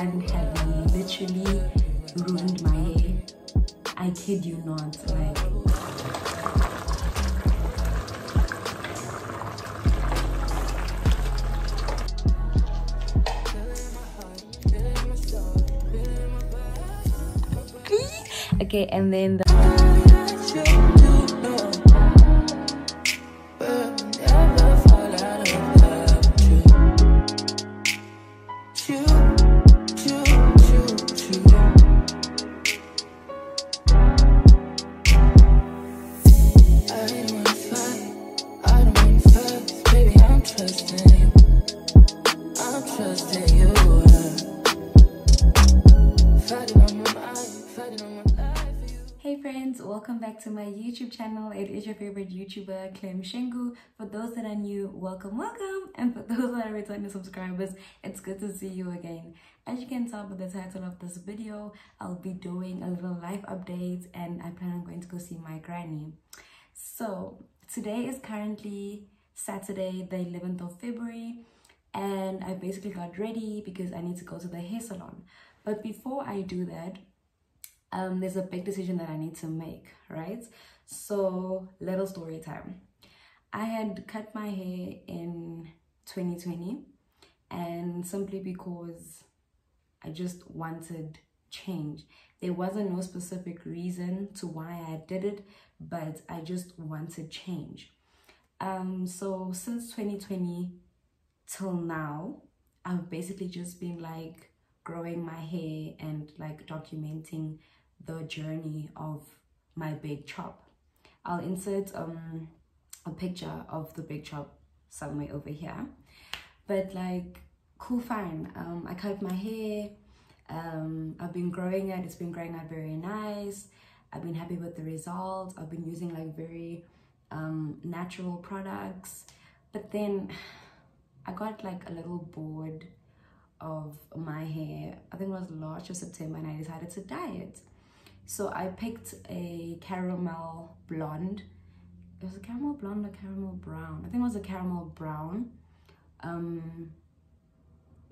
brand had literally ruined my hair. I kid you not, like. Okay, and then the Hey friends, welcome back to my YouTube channel. It is your favorite YouTuber, Clem Shengu. For those that are new, welcome. And for those that are returning subscribers, it's good to see you again. As you can tell by the title of this video, I'll be doing a little life update and I plan on going to go see my granny. So today is currently Saturday, the 11th of February, and I basically got ready because I need to go to the hair salon. But before I do that, there's a big decision that I need to make, right? So little story time. I had cut my hair in 2020, and simply because I just wanted change. There wasn't no specific reason to why I did it, but I just wanted change. So since 2020 till now, I've basically just been like growing my hair and like documenting the journey of my big chop. I'll insert a picture of the big chop somewhere over here. But like, cool, fine. I cut my hair. I've been growing it. It's been growing out very nice. I've been happy with the results. I've been using like very natural products. But then I got like a little bored of my hair. I think it was last September, and I decided to dye it. So I picked a caramel blonde. It was a caramel blonde or caramel brown? I think it was a caramel brown.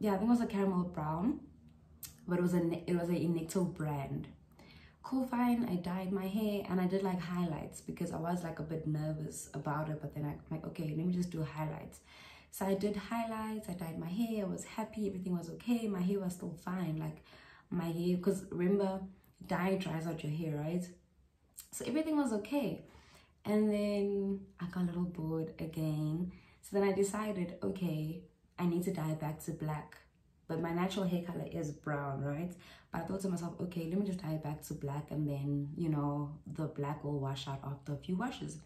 Yeah, I think it was a caramel brown, but it was a Inecto brand. Cool, fine. I dyed my hair and I did like highlights because I was like a bit nervous about it, but then I'm like, okay, let me just do highlights. So I did highlights, I dyed my hair, I was happy, everything was okay. My hair was still fine, like my hair, because remember, dye dries out your hair, right? So everything was okay. And then I got a little bored again. So then I decided, okay, I need to dye back to black. But my natural hair color is brown, right? But I thought to myself, okay, let me just dye it back to black, and then, you know, the black will wash out after a few washes.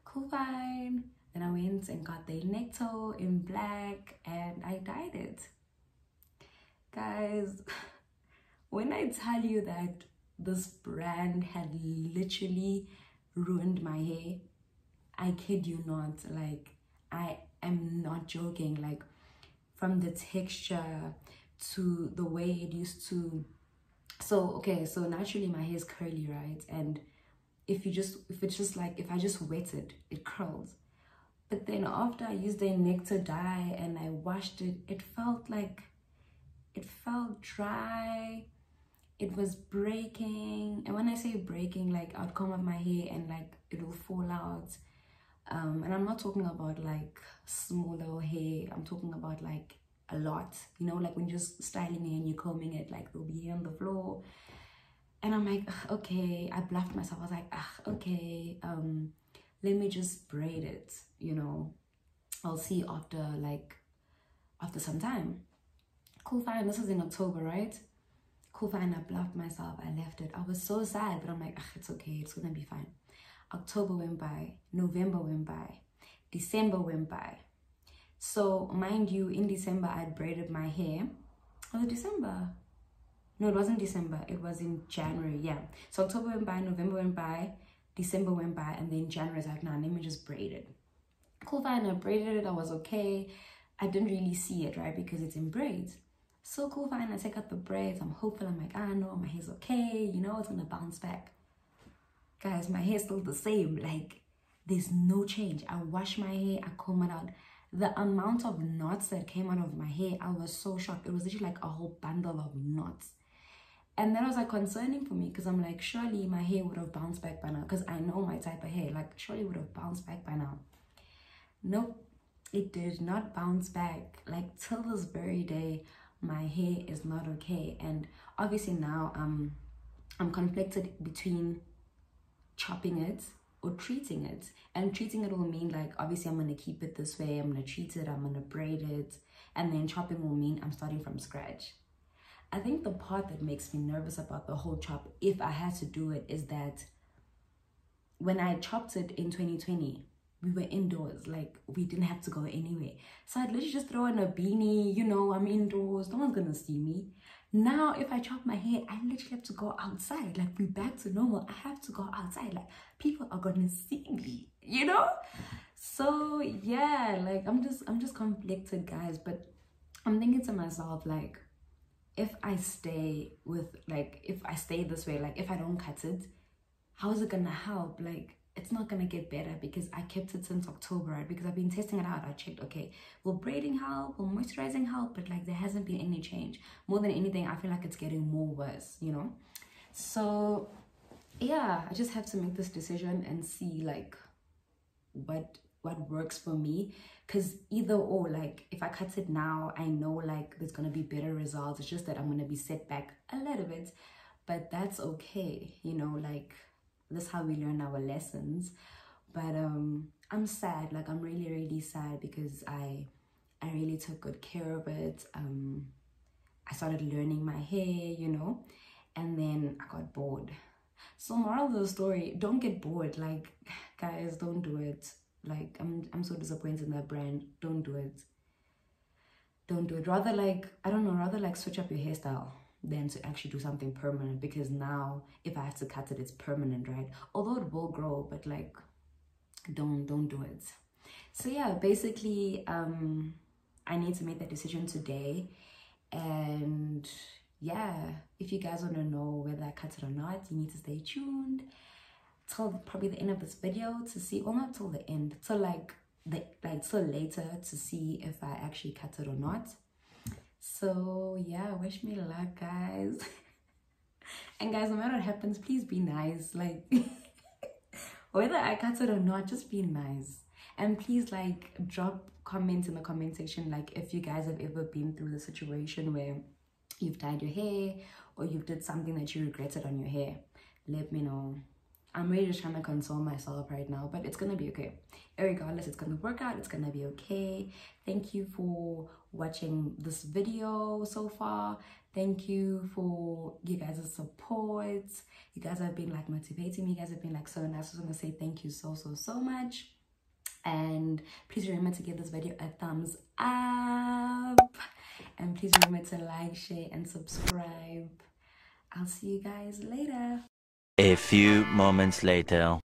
Cool, fine. Then I went and got the Inecto in black and I dyed it. Guys, when I tell you that this brand had literally ruined my hair, I kid you not, like, I am not joking. Like, from the texture to the way it used to. So okay, so naturally my hair is curly, right? And if I just wet it, it curls. But then after I used the Inecto dye and I washed it, it felt dry. It was breaking. And when I say breaking, like I'd comb up my hair and like it will fall out. And I'm not talking about like smaller hair. I'm talking about like a lot, you know, like when you're just styling it and you're combing it, like there'll be hair on the floor. And I'm like, okay, I bluffed myself. I was like, okay, let me just braid it, you know. I'll see after some time. Cool, fine. This was in October, right? Cool, fine. I bluffed myself. I left it. I was so sad, but I'm like, it's okay. It's gonna be fine. October went by. November went by. December went by. So, mind you, in December, I braided my hair. Was it December? No, it wasn't December. It was in January, yeah. So, October went by, November went by, December went by, and then January, I was like, nah, let me just braid it. Cool, fine. I braided it. I was okay. I didn't really see it, right? Because it's in braids. So, cool, fine. I take out the braids. I'm hopeful. I'm like, no, my hair's okay. You know, it's going to bounce back. Guys, my hair's still the same. Like, there's no change. I wash my hair. I comb it out. the amount of knots that came out of my hair, I was so shocked. It was literally like a whole bundle of knots. And that was like concerning for me, because I'm like, surely my hair would have bounced back by now, because I know my type of hair, like surely would have bounced back by now. Nope, it did not bounce back. Like till this very day, my hair is not okay. And obviously now I'm conflicted between chopping it or treating it. And treating it will mean like, obviously I'm going to keep it this way, I'm going to treat it, I'm going to braid it, and then chopping will mean I'm starting from scratch. I think the part that makes me nervous about the whole chop, if I had to do it, is that when I chopped it in 2020, we were indoors, like we didn't have to go anywhere. So I'd literally just throw in a beanie, you know, I'm indoors, no one's gonna see me. Now, if I chop my hair, I literally have to go outside. Like, we're back to normal. I have to go outside. Like, people are gonna see me, you know? So yeah, like I'm just conflicted, guys. But I'm thinking to myself, like, if I stay this way, like if I don't cut it, how is it gonna help? Like, it's not gonna get better because I kept it since October, right? Because I've been testing it out. I checked, okay, will braiding help? Will moisturizing help? But like, there hasn't been any change. More than anything, I feel like it's getting more worse, you know? So yeah, I just have to make this decision and see like what works for me. Because either or, like if I cut it now, I know like there's gonna be better results. It's just that I'm gonna be set back a little bit, but that's okay, you know, like that's how we learn our lessons. But I'm sad, like I'm really sad, because I really took good care of it. I started learning my hair, you know, and then I got bored. So moral of the story, don't get bored. Like, guys, don't do it. Like, I'm so disappointed in that brand. Don't do it. Don't do it. Rather like, I don't know, rather like switch up your hairstyle than to actually do something permanent, because now if I have to cut it, it's permanent, right? Although it will grow, but like, don't do it. So yeah, basically I need to make that decision today. And yeah, if you guys want to know whether I cut it or not, you need to stay tuned till probably the end of this video to see, well, not till the end, till till later, to see if I actually cut it or not. So yeah, wish me luck, guys. And guys, no matter what happens, please be nice. Like whether I cut it or not, just be nice. And please like drop comments in the comment section, like if you guys have ever been through the situation where you've dyed your hair or you did something that you regretted on your hair. Let me know. I'm really just trying to console myself right now, but it's gonna be okay. Regardless, it's gonna work out. It's gonna be okay. Thank you for watching this video so far. Thank you for you guys' support. You guys have been like motivating me. You guys have been like so nice. I just want to say thank you so much. And please remember to give this video a thumbs up. And please remember to like, share, and subscribe. I'll see you guys later. A few moments later.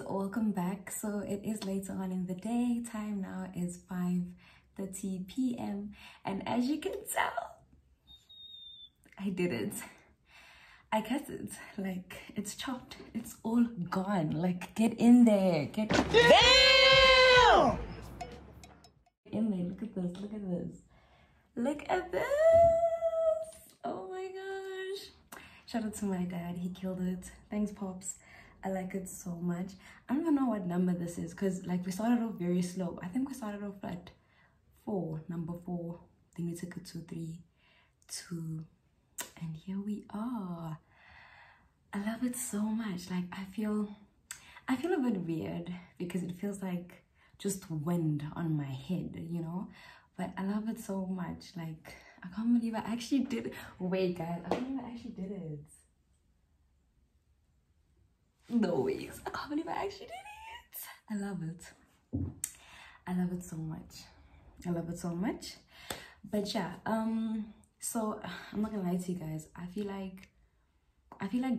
Welcome back. So it is later on in the day. Time now is 5:30 p.m. and as you can tell, I did it. I cut it. Like, it's chopped. It's all gone. Like, get in there. Get in there. Damn! In there. Look at this. Look at this. Look at this. Oh my gosh. Shout out to my dad. He killed it. Thanks, Pops. I like it so much. I don't even know what number this is, because like we started off very slow. I think we started off at number 4. Then we took it to 3, 2, and here we are. I love it so much. Like I feel a bit weird because it feels like just wind on my head, you know? But I love it so much. Like, I can't believe I actually did it. Wait, guys, I can't believe I actually did it. No ways. I can't believe I actually did it. I love it. I love it so much. I love it so much. But yeah, so I'm not gonna lie to you guys, I feel like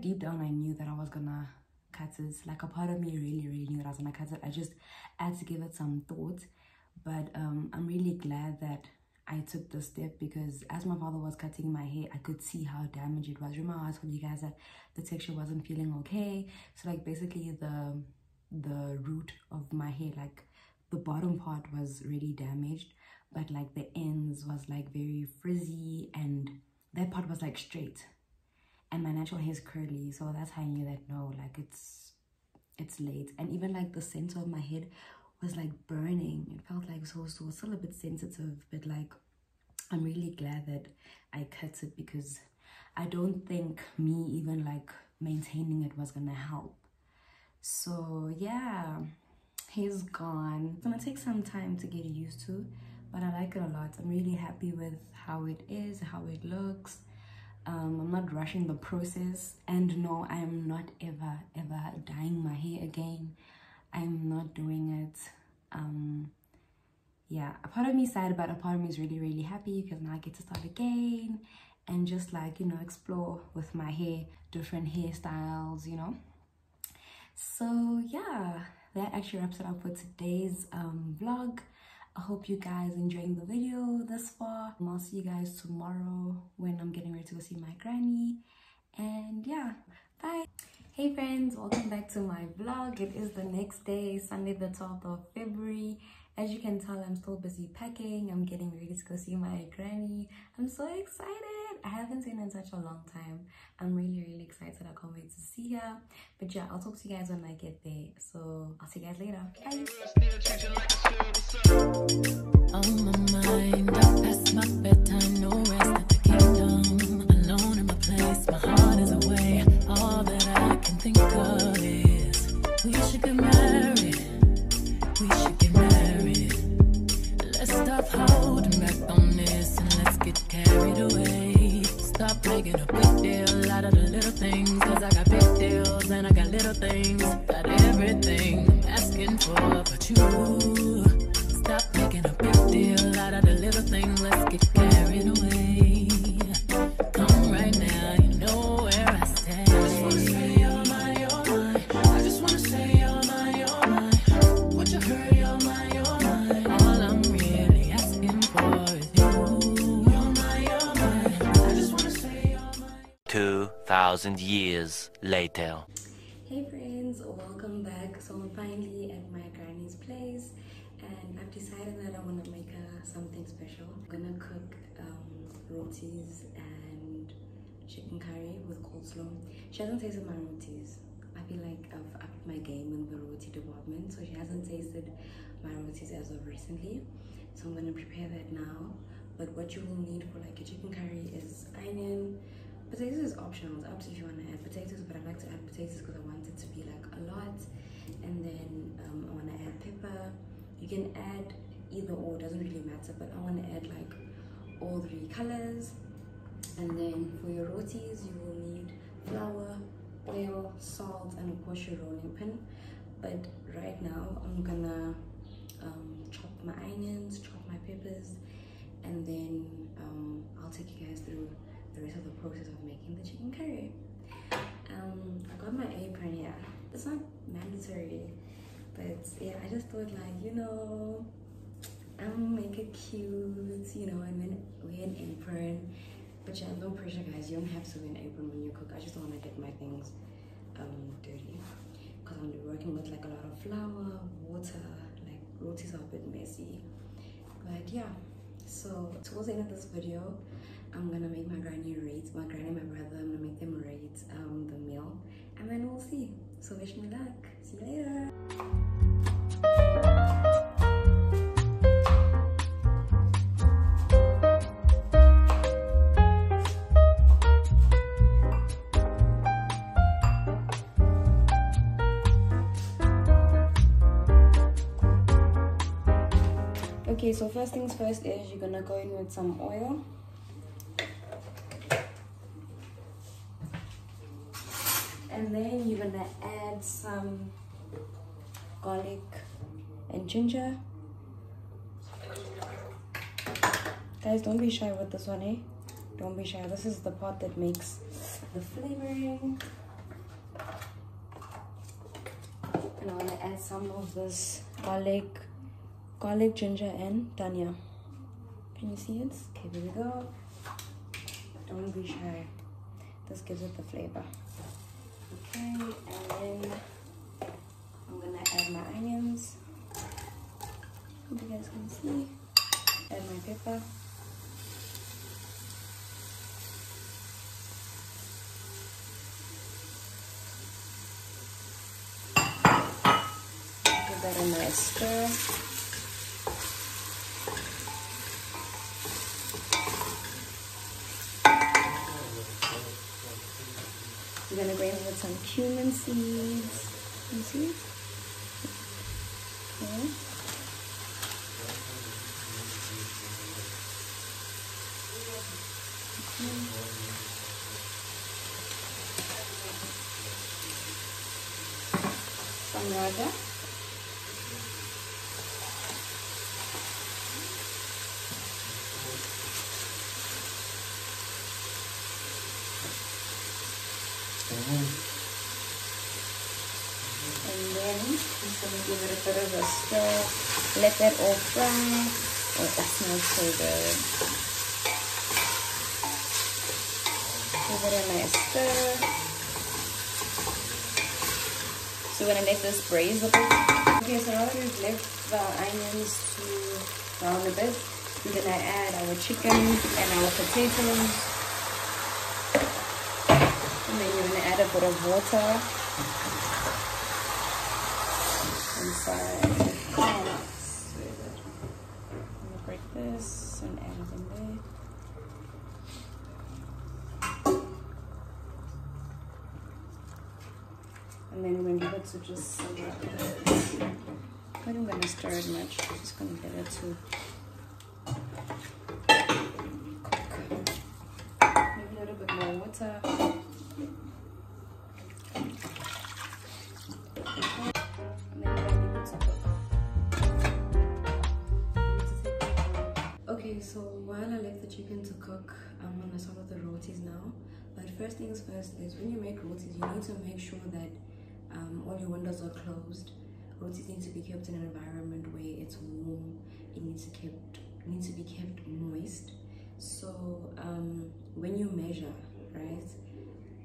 deep down I knew that I was gonna cut it. Like a part of me really knew that I was gonna cut it. I just had to give it some thought. But I'm really glad that I took this step, because as my father was cutting my hair, I could see how damaged it was. Remember how I told you guys that the texture wasn't feeling okay? So like basically the root of my hair, like the bottom part was really damaged, but like the ends was like very frizzy, and that part was like straight, and my natural hair is curly. So that's how I knew that no, like it's late. And even like the center of my head was like burning. It felt like so still a bit sensitive, but like I'm really glad that I cut it, because I don't think me even like maintaining it was gonna help. So yeah, hair's gone. It's gonna take some time to get used to, but I like it a lot. I'm really happy with how it is, how it looks. I'm not rushing the process, and no, I am not ever dyeing my hair again. I'm not doing it. Yeah, a part of me is sad, but a part of me is really happy, because now I get to start again and just like, you know, explore with my hair, different hairstyles, you know. So yeah, that actually wraps it up for today's vlog. I hope you guys enjoying the video this far. I'll see you guys tomorrow when I'm getting ready to go see my granny. And yeah, bye. Hey friends, welcome back to my vlog. It is the next day, Sunday the 12th of February. As you can tell, I'm still busy packing. I'm getting ready to go see my granny. I'm so excited. I haven't seen her in such a long time. I'm really excited. I can't wait to see her. But yeah, I'll talk to you guys when I get there. So I'll see you guys later. Bye. On my mind, past my bedtime, no rest at the kingdom. Alone in my place, my heart is away. All that I can think of is we should get married. We should get married. Let's stop holding back on this and let's get carried away. Stop making a big deal out of the little things, cause I got big deals and I got little things. Got everything I'm asking for but you. Stop making a big deal out of the little things, let's get carried away. Come right now, you know where I stand. I just wanna say you're mine. I just wanna say you're mine. Would you hurry, you're mine. All I'm really asking for is you. You're mine. I just wanna say you're mine. 2,000 years later. Hey friends, welcome back. So I'm finally at my granny's place, and I've decided that I want to make her something special. I'm gonna cook rotis and chicken curry with coleslaw. She hasn't tasted my rotis. I feel like I've upped my game in the roti department, so she hasn't tasted my rotis as of recently. So I'm gonna prepare that now. But what you will need for like a chicken curry is onion. Potatoes is optional, it's up to if you want to add potatoes, but I like to add potatoes because I want it to be like a lot. And then I want to add pepper. You can add either or, doesn't really matter, but I want to add like all three colors. And then for your rotis, you will need flour, oil, salt, and of course your rolling pin. But right now I'm gonna chop my onions, chop my peppers, and then I'll take you guys through the rest of the process of making the chicken curry. I got my apron here. It's not mandatory, but yeah, I just thought like, you know, make it cute, you know, and then wear an apron. But yeah, no pressure guys, you don't have to wear an apron when you cook. I just don't want to get my things dirty, because I'm working with like a lot of flour, water, like rotis are a bit messy. But yeah, so towards the end of this video, I'm gonna make my granny rate, my granny and my brother, I'm gonna make them rate the meal, and then we'll see. So wish me luck. See you later. Okay, so first things first is you're gonna go in with some oil. And then you're gonna add some garlic and ginger. Guys, don't be shy with this one, eh? Don't be shy. This is the part that makes the flavoring. And I want to add some of this garlic, ginger, and dhania. Can you see it? Okay, there we go. Don't be shy. This gives it the flavor. Okay, and then I'm gonna add my onions. Hope you guys can see. Add my pepper. Give that a nice stir. We're gonna go in with some cumin seeds. Can you see it? Okay. Some raja. And then I'm just going to give it a bit of a stir. Let that all fry. Oh, that smells so good. Give it a nice stir. So we're going to let this braise a bit. Okay, so now that we've left the onions to brown a bit, we're going to add our chicken and our potatoes. And then you're going to add a bit of water inside. I'm going to break this and add it in there. And then we're going to give it to just simmer. I'm not going to stir it much. I'm just going to get it to cook. Maybe a little bit more water. Okay, so while I left the chicken to cook, I'm gonna start with the rotis now. But first things first is when you make rotis, you need to make sure that all your windows are closed. Rotis need to be kept in an environment where it's warm. It needs to be kept moist. So when you measure, right?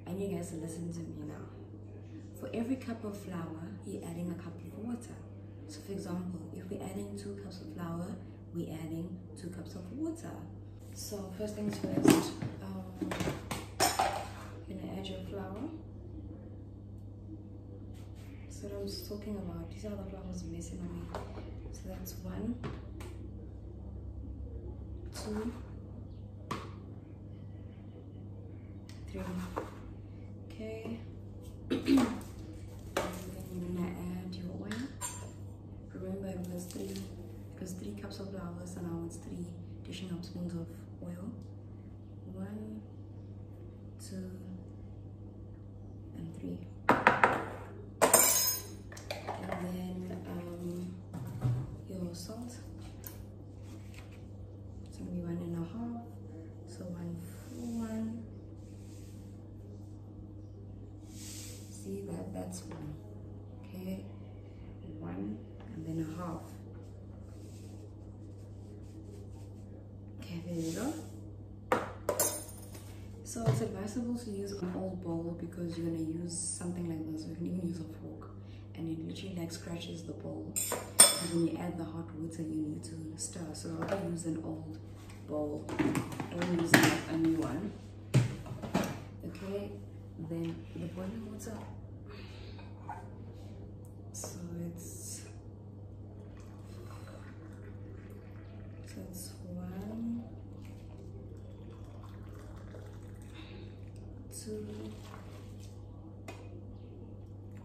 I need you guys to listen to me now. For every cup of flour, you're adding a cup of water. So for example, if we're adding 2 cups of flour, we're adding 2 cups of water. So first things first, you're gonna add your flour. So what I'm just talking about, these are the flours missing on me. So that's 1, 2, 3. Okay. And then you're gonna add your oil. Remember it was 3 cups of flour, so now it's 3 dishing up spoons of oil. 1, 2, and 3. And then your salt. It's gonna be 1.5. So 1 full one. See that's 1. Okay, 1 and then 1/2. Okay, there you go. So it's advisable to use an old bowl because you're gonna use something like this. You can even use a fork, and it literally like scratches the bowl. And when you add the hot water, you need to stir. So I'll use an old bowl. Don't use a new one. Okay, then the boiling water. So it's 1, 2.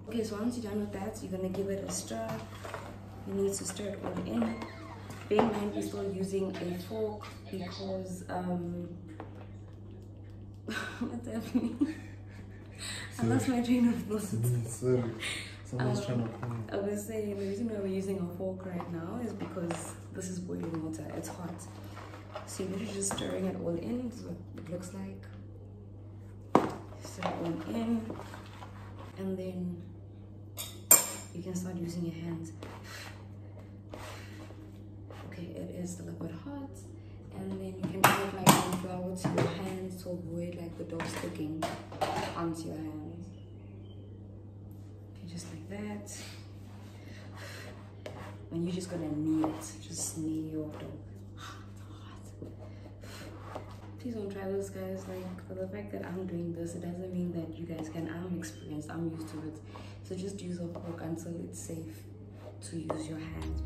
Okay, so once you're done with that, you're gonna give it a stir. You need to stir it all in. Bear in mind, we're still using a fork because what's happening? I lost my train of thought. Someone's trying to call. I was saying the reason why we're using a fork right now is because this is boiling water. It's hot. So you're just stirring it all in. This is what it looks like. Stir it all in, and then you can start using your hands. Okay, it is still a bit hot, and then you can add like some flour to your hands to avoid like the dough sticking onto your hands. Okay, just like that. And you're just gonna knead it. Just knead your dough. Please don't try this, guys. Like, for the fact that I'm doing this, it doesn't mean that you guys can. I'm experienced, I'm used to it. So just use a fork until it's safe to use your hands.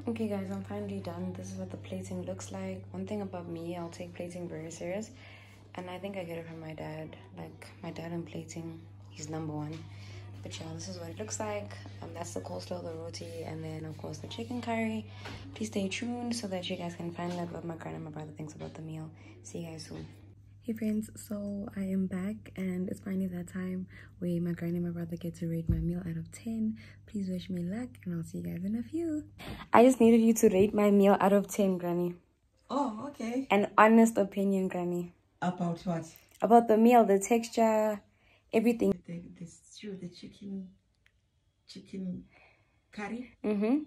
Okay guys, I'm finally done. This is what the plating looks like. One thing about me, I'll take plating very serious, and I think I get it from my dad. Like, my dad in plating, he's #1. But yeah, this is what it looks like. That's the coleslaw, the roti, and then of course the chicken curry. Please stay tuned so that you guys can find out what my grand and my brother thinks about the meal. See you guys soon. Hey friends, so I am back, and it's finally that time where my granny and my brother get to rate my meal out of 10. Please wish me luck, and I'll see you guys in a few. I just needed you to rate my meal out of 10, Granny. Oh, okay. An honest opinion, Granny. About what? About the meal, the texture, everything. The stew, the chicken curry.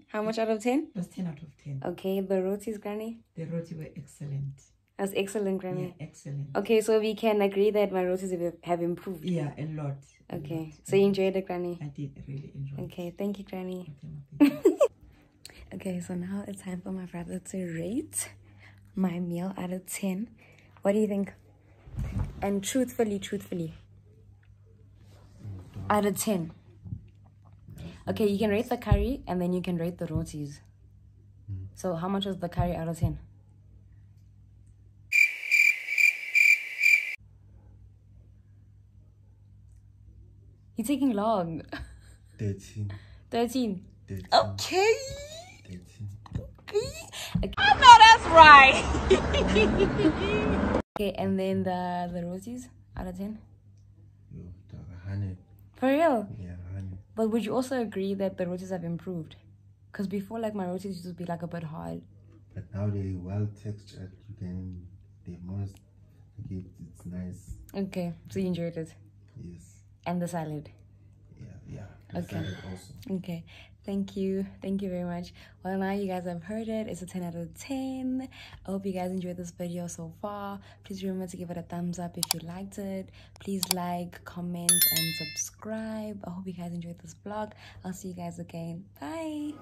How much out of 10? It was 10 out of 10. Okay, the rotis, Granny? The roti were excellent. That's excellent, Granny. Yeah, excellent. Okay, so we can agree that my rotis have improved. Yeah, a lot. Okay, so you enjoyed it, Granny? I did really enjoy it. Okay, thank you, Granny. Okay, Okay, so now it's time for my brother to rate my meal out of 10. What do you think? And truthfully, out of 10. Okay, you can rate the curry and then you can rate the rotis. So how much was the curry out of 10? You're taking long. 13. 13. 13. Okay. 13. Okay. I know that's right. Okay, and then the rotis out of 10? Yo, dog, 100. For real? Yeah, 100. But would you also agree that the rotis have improved? Because before, like, my rotis used to be like a bit hard. But now they well textured. They most, it's nice. Okay, so you enjoyed it? Yes. And the salad? Yeah. Okay. Salad also. Okay, thank you very much. Well, now you guys have heard it. It's a 10 out of 10. I hope you guys enjoyed this video so far. Please remember to give it a thumbs up if you liked it. Please like, comment, and subscribe. I hope you guys enjoyed this vlog. I'll see you guys again. Bye.